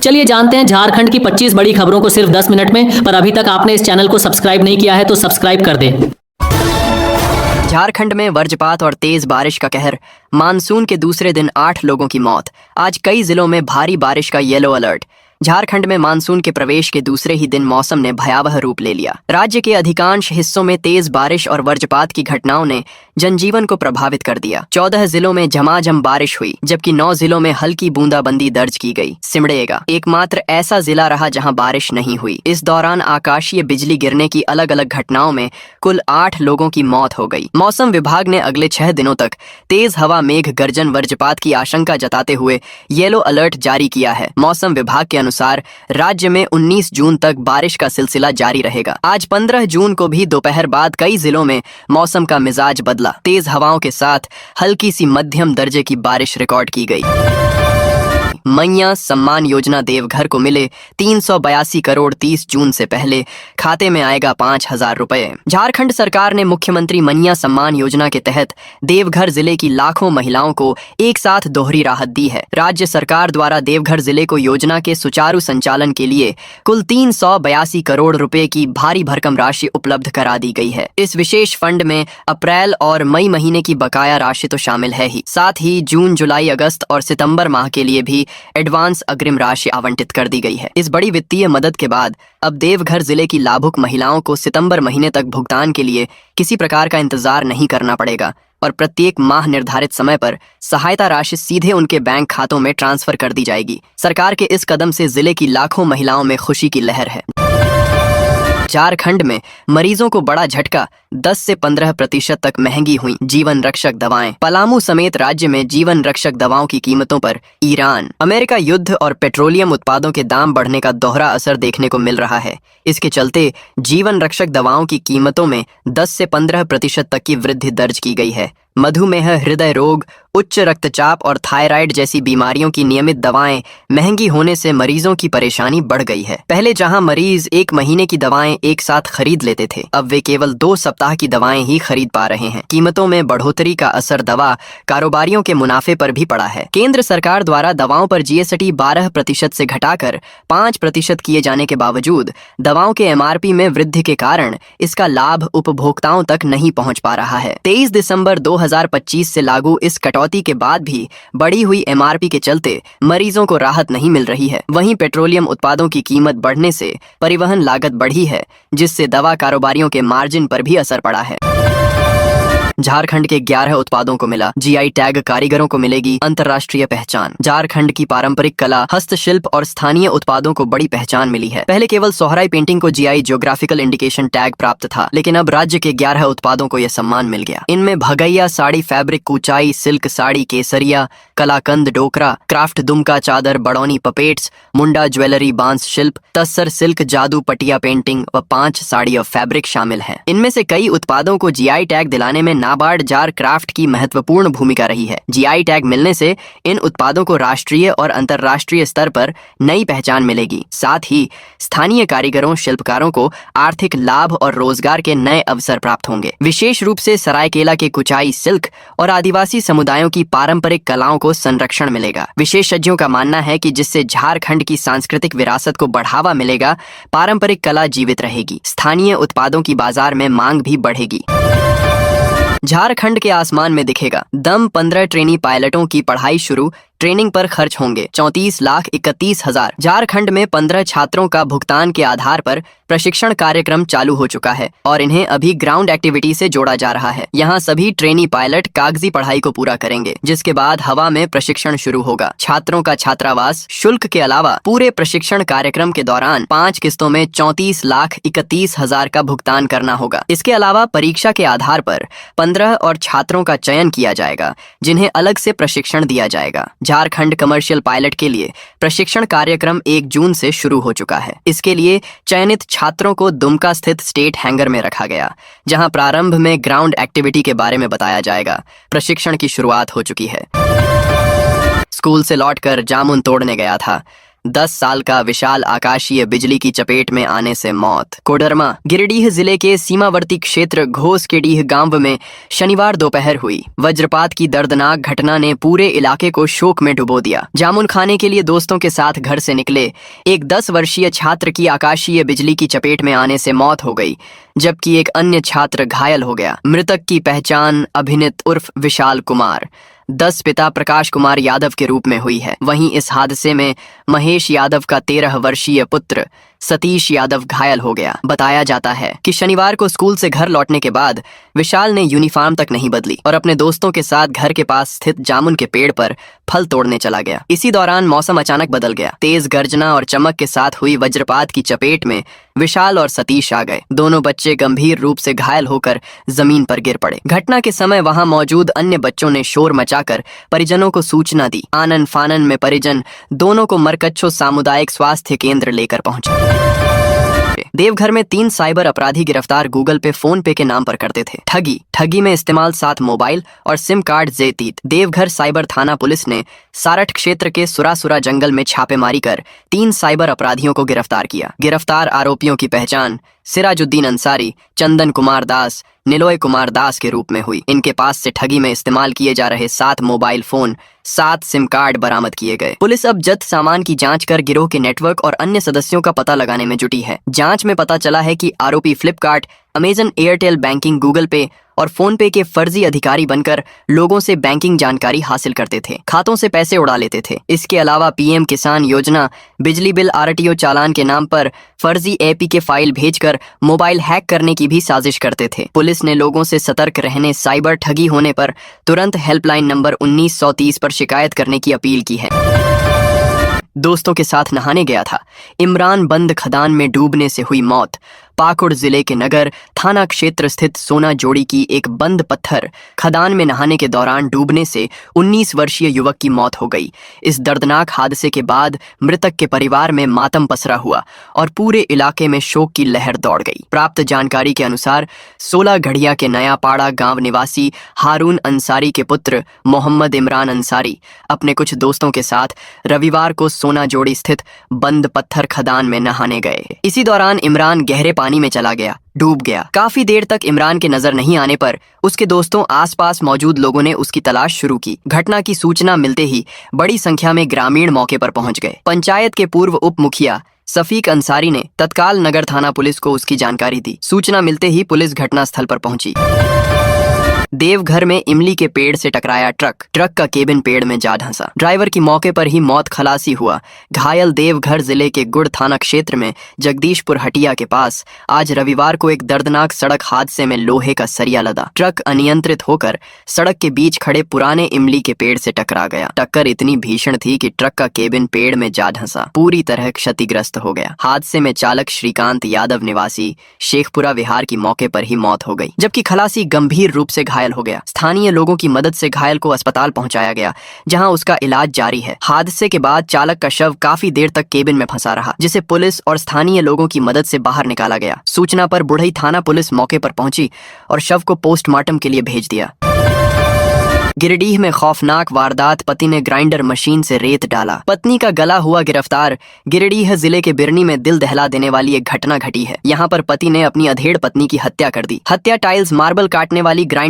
चलिए जानते हैं झारखंड की 25 बड़ी खबरों को सिर्फ 10 मिनट में। पर अभी तक आपने इस चैनल को सब्सक्राइब नहीं किया है तो सब्सक्राइब कर दें। झारखंड में वज्रपात और तेज बारिश का कहर। मानसून के दूसरे दिन 8 लोगों की मौत। आज कई जिलों में भारी बारिश का येलो अलर्ट। झारखंड में मानसून के प्रवेश के दूसरे ही दिन मौसम ने भयावह रूप ले लिया। राज्य के अधिकांश हिस्सों में तेज बारिश और वज्रपात की घटनाओं ने जनजीवन को प्रभावित कर दिया। 14 जिलों में झमाझम बारिश हुई, जबकि 9 जिलों में हल्की बूंदाबंदी दर्ज की गई। सिमडेगा एकमात्र ऐसा जिला रहा जहां बारिश नहीं हुई। इस दौरान आकाशीय बिजली गिरने की अलग अलग घटनाओं में कुल 8 लोगों की मौत हो गई। मौसम विभाग ने अगले 6 दिनों तक तेज हवा, मेघ गर्जन, वज्रपात की आशंका जताते हुए येलो अलर्ट जारी किया है। मौसम विभाग के अनुसार राज्य में 19 जून तक बारिश का सिलसिला जारी रहेगा। आज 15 जून को भी दोपहर बाद कई जिलों में मौसम का मिजाज बदला। तेज हवाओं के साथ हल्की सी मध्यम दर्जे की बारिश रिकॉर्ड की गई। मैया सम्मान योजना देवघर को मिले 382 करोड़ 30 जून से पहले खाते में आएगा 5,000 रुपए। झारखंड सरकार ने मुख्यमंत्री मैया सम्मान योजना के तहत देवघर जिले की लाखों महिलाओं को एक साथ दोहरी राहत दी है। राज्य सरकार द्वारा देवघर जिले को योजना के सुचारू संचालन के लिए कुल 382 करोड़ रुपए की भारी भरकम राशि उपलब्ध करा दी गई है। इस विशेष फंड में अप्रैल और मई महीने की बकाया राशि तो शामिल है ही, साथ ही जून, जुलाई, अगस्त और सितंबर माह के लिए भी एडवांस अग्रिम राशि आवंटित कर दी गई है। इस बड़ी वित्तीय मदद के बाद अब देवघर जिले की लाभुक महिलाओं को सितंबर महीने तक भुगतान के लिए किसी प्रकार का इंतजार नहीं करना पड़ेगा और प्रत्येक माह निर्धारित समय पर सहायता राशि सीधे उनके बैंक खातों में ट्रांसफर कर दी जाएगी। सरकार के इस कदम से जिले की लाखों महिलाओं में खुशी की लहर है। झारखंड में मरीजों को बड़ा झटका, 10 से 15% तक महंगी हुई जीवन रक्षक दवाएं। पलामू समेत राज्य में जीवन रक्षक दवाओं की कीमतों पर ईरान अमेरिका युद्ध और पेट्रोलियम उत्पादों के दाम बढ़ने का दोहरा असर देखने को मिल रहा है। इसके चलते जीवन रक्षक दवाओं की कीमतों में 10 से 15% तक की वृद्धि दर्ज की गई है। मधुमेह, हृदय रोग, उच्च रक्तचाप और थायराइड जैसी बीमारियों की नियमित दवाएं महंगी होने से मरीजों की परेशानी बढ़ गई है। पहले जहां मरीज 1 महीने की दवाएं एक साथ खरीद लेते थे, अब वे केवल 2 सप्ताह की दवाएं ही खरीद पा रहे हैं। कीमतों में बढ़ोतरी का असर दवा कारोबारियों के मुनाफे पर भी पड़ा है। केंद्र सरकार द्वारा दवाओं पर जीएसटी 12% से घटाकर 5% किए जाने के बावजूद दवाओं के एमआरपी में वृद्धि के कारण इसका लाभ उपभोक्ताओं तक नहीं पहुंच पा रहा है। 23 दिसंबर 2025 से लागू इस कटौती के बाद भी बढ़ी हुई एमआरपी के चलते मरीजों को राहत नहीं मिल रही है। वहीं पेट्रोलियम उत्पादों की कीमत बढ़ने से परिवहन लागत बढ़ी है, जिससे दवा कारोबारियों के मार्जिन पर भी असर पड़ा है। झारखंड के 11 उत्पादों को मिला जीआई टैग, कारीगरों को मिलेगी अंतर्राष्ट्रीय पहचान। झारखंड की पारंपरिक कला, हस्तशिल्प और स्थानीय उत्पादों को बड़ी पहचान मिली है। पहले केवल सोहराई पेंटिंग को जीआई ज्योग्राफिकल इंडिकेशन टैग प्राप्त था, लेकिन अब राज्य के 11 उत्पादों को यह सम्मान मिल गया। इनमें भगैया साड़ी, फैब्रिक कुचाई, सिल्क साड़ी, केसरिया, कलाकंद, डोकरा, क्राफ्ट, दुमका चादर, बड़ौनी पपेट्स, मुंडा ज्वेलरी, बांस शिल्प, तस्सर सिल्क, जादू पटिया पेंटिंग व 5 साड़ी और फैब्रिक शामिल हैं। इनमें से कई उत्पादों को जीआई टैग दिलाने में नाबार्ड जार क्राफ्ट की महत्वपूर्ण भूमिका रही है। जीआई टैग मिलने से इन उत्पादों को राष्ट्रीय और अंतर्राष्ट्रीय स्तर पर नई पहचान मिलेगी। साथ ही स्थानीय कारीगरों, शिल्पकारों को आर्थिक लाभ और रोजगार के नए अवसर प्राप्त होंगे। विशेष रूप से सरायकेला के कुचाई, सिल्क और आदिवासी समुदायों की पारंपरिक कलाओं को संरक्षण मिलेगा। विशेषज्ञों का मानना है कि जिससे झारखंड की सांस्कृतिक विरासत को बढ़ावा मिलेगा, पारंपरिक कला जीवित रहेगी, स्थानीय उत्पादों की बाजार में मांग भी बढ़ेगी। झारखंड के आसमान में दिखेगा दम। 15 ट्रेनी पायलटों की पढ़ाई शुरू, ट्रेनिंग पर खर्च होंगे 34,31,000। झारखंड में 15 छात्रों का भुगतान के आधार पर प्रशिक्षण कार्यक्रम चालू हो चुका है और इन्हें अभी ग्राउंड एक्टिविटी से जोड़ा जा रहा है। यहाँ सभी ट्रेनी पायलट कागजी पढ़ाई को पूरा करेंगे, जिसके बाद हवा में प्रशिक्षण शुरू होगा। छात्रों का छात्रावास शुल्क के अलावा पूरे प्रशिक्षण कार्यक्रम के दौरान 5 किस्तों में 34,31,000 का भुगतान करना होगा। इसके अलावा परीक्षा के आधार पर 15 और छात्रों का चयन किया जाएगा, जिन्हें अलग से प्रशिक्षण दिया जाएगा। झारखंड कमर्शियल पायलट के लिए प्रशिक्षण कार्यक्रम 1 जून से शुरू हो चुका है। इसके लिए चयनित छात्रों को दुमका स्थित स्टेट हैंगर में रखा गया, जहां प्रारंभ में ग्राउंड एक्टिविटी के बारे में बताया जाएगा। प्रशिक्षण की शुरुआत हो चुकी है। स्कूल से लौटकर जामुन तोड़ने गया था। 10 साल का विशाल आकाशीय बिजली की चपेट में आने से मौत। कोडरमा गिरिडीह जिले के सीमावर्ती क्षेत्र घोसकेडीह गांव में शनिवार दोपहर हुई वज्रपात की दर्दनाक घटना ने पूरे इलाके को शोक में डुबो दिया। जामुन खाने के लिए दोस्तों के साथ घर से निकले एक 10 वर्षीय छात्र की आकाशीय बिजली की चपेट में आने से मौत हो गई, जबकि एक अन्य छात्र घायल हो गया। मृतक की पहचान अभिनीत उर्फ विशाल कुमार 10 पिता प्रकाश कुमार यादव के रूप में हुई है। वहीं इस हादसे में महेश यादव का 13 वर्षीय पुत्र सतीश यादव घायल हो गया। बताया जाता है कि शनिवार को स्कूल से घर लौटने के बाद विशाल ने यूनिफॉर्म तक नहीं बदली और अपने दोस्तों के साथ घर के पास स्थित जामुन के पेड़ पर फल तोड़ने चला गया। इसी दौरान मौसम अचानक बदल गया। तेज गर्जना और चमक के साथ हुई वज्रपात की चपेट में विशाल और सतीश आ गए। दोनों बच्चे गंभीर रूप से घायल होकर जमीन पर गिर पड़े। घटना के समय वहां मौजूद अन्य बच्चों ने शोर मचाकर परिजनों को सूचना दी। आनन फानन में परिजन दोनों को मरकच्चो सामुदायिक स्वास्थ्य केंद्र लेकर पहुंचे। देवघर में 3 साइबर अपराधी गिरफ्तार। गूगल पे फोन पे के नाम पर करते थे ठगी में इस्तेमाल 7 मोबाइल और सिम कार्ड जेतीत। देवघर साइबर थाना पुलिस ने सारठ क्षेत्र के सुरासुरा जंगल में छापेमारी कर 3 साइबर अपराधियों को गिरफ्तार किया। गिरफ्तार आरोपियों की पहचान सिराजुद्दीन अंसारी, चंदन कुमार दास, निलोय कुमार दास के रूप में हुई। इनके पास से ठगी में इस्तेमाल किए जा रहे 7 मोबाइल फोन, 7 सिम कार्ड बरामद किए गए। पुलिस अब जब्त सामान की जांच कर गिरोह के नेटवर्क और अन्य सदस्यों का पता लगाने में जुटी है। जांच में पता चला है कि आरोपी Flipkart, Amazon, Airtel banking, Google पे और फोन पे के फर्जी अधिकारी बनकर लोगों से बैंकिंग जानकारी हासिल करते थे, खातों से पैसे उड़ा लेते थे। इसके अलावा पीएम किसान योजना, बिजली बिल, आरटीओ चालान के नाम पर फर्जी एपीके फाइल भेजकर मोबाइल हैक करने की भी साजिश करते थे। पुलिस ने लोगों से सतर्क रहने, साइबर ठगी होने पर तुरंत हेल्पलाइन नंबर 1930 पर शिकायत करने की अपील की है। दोस्तों के साथ नहाने गया था। इमरान बंद खदान में डूबने से हुई मौत। पाकुड़ जिले के नगर थाना क्षेत्र स्थित सोना जोड़ी की एक बंद पत्थर खदान में नहाने के दौरान डूबने से 19 वर्षीय युवक की मौत हो गई। इस दर्दनाक हादसे के बाद मृतक के परिवार में मातम पसरा हुआ और पूरे इलाके में शोक की लहर दौड़ गई। प्राप्त जानकारी के अनुसार 16 घड़िया के नयापाड़ा गांव निवासी हारून अंसारी के पुत्र मोहम्मद इमरान अंसारी अपने कुछ दोस्तों के साथ रविवार को सोना जोड़ी स्थित बंद पत्थर खदान में नहाने गए। इसी दौरान इमरान गहरे पानी में चला गया, डूब गया। काफी देर तक इमरान के नजर नहीं आने पर उसके दोस्तों, आसपास मौजूद लोगों ने उसकी तलाश शुरू की। घटना की सूचना मिलते ही बड़ी संख्या में ग्रामीण मौके पर पहुंच गए। पंचायत के पूर्व उप मुखिया सफीक अंसारी ने तत्काल नगर थाना पुलिस को उसकी जानकारी दी। सूचना मिलते ही पुलिस घटनास्थल पर पहुंची। देवघर में इमली के पेड़ से टकराया ट्रक का केबिन पेड़ में जा धंसा। ड्राइवर की मौके पर ही मौत, खलासी हुआ घायल। देवघर जिले के गुड़ थाना क्षेत्र में जगदीशपुर हटिया के पास आज रविवार को एक दर्दनाक सड़क हादसे में लोहे का सरिया लदा। ट्रक अनियंत्रित होकर सड़क के बीच खड़े पुराने इमली के पेड़ से टकरा गया। टक्कर इतनी भीषण थी कि ट्रक का केबिन पेड़ में जा धंसा, पूरी तरह क्षतिग्रस्त हो गया। हादसे में चालक श्रीकांत यादव निवासी शेखपुरा विहार की मौके पर ही मौत हो गई, जबकि खलासी गंभीर रूप से घायल हो गया। स्थानीय लोगों की मदद से घायल को अस्पताल पहुंचाया गया, जहां उसका इलाज जारी है। हादसे के बाद चालक का शव काफी देर तक केबिन में फंसा रहा, जिसे पुलिस और स्थानीय लोगों की मदद से बाहर निकाला गया। सूचना पर बुढ़ई थाना पुलिस मौके पर पहुंची और शव को पोस्टमार्टम के लिए भेज दिया। गिरिडीह में खौफनाक वारदात, पति ने ग्राइंडर मशीन से रेत डाला, पत्नी का गला हुआ गिरफ्तार। गिरिडीह जिले के बिरनी में दिल दहला देने वाली एक घटना घटी है। यहाँ पर पति ने अपनी अधेड़ पत्नी की हत्या कर दी। हत्या टाइल्स मार्बल काटने वाली ग्राइंडर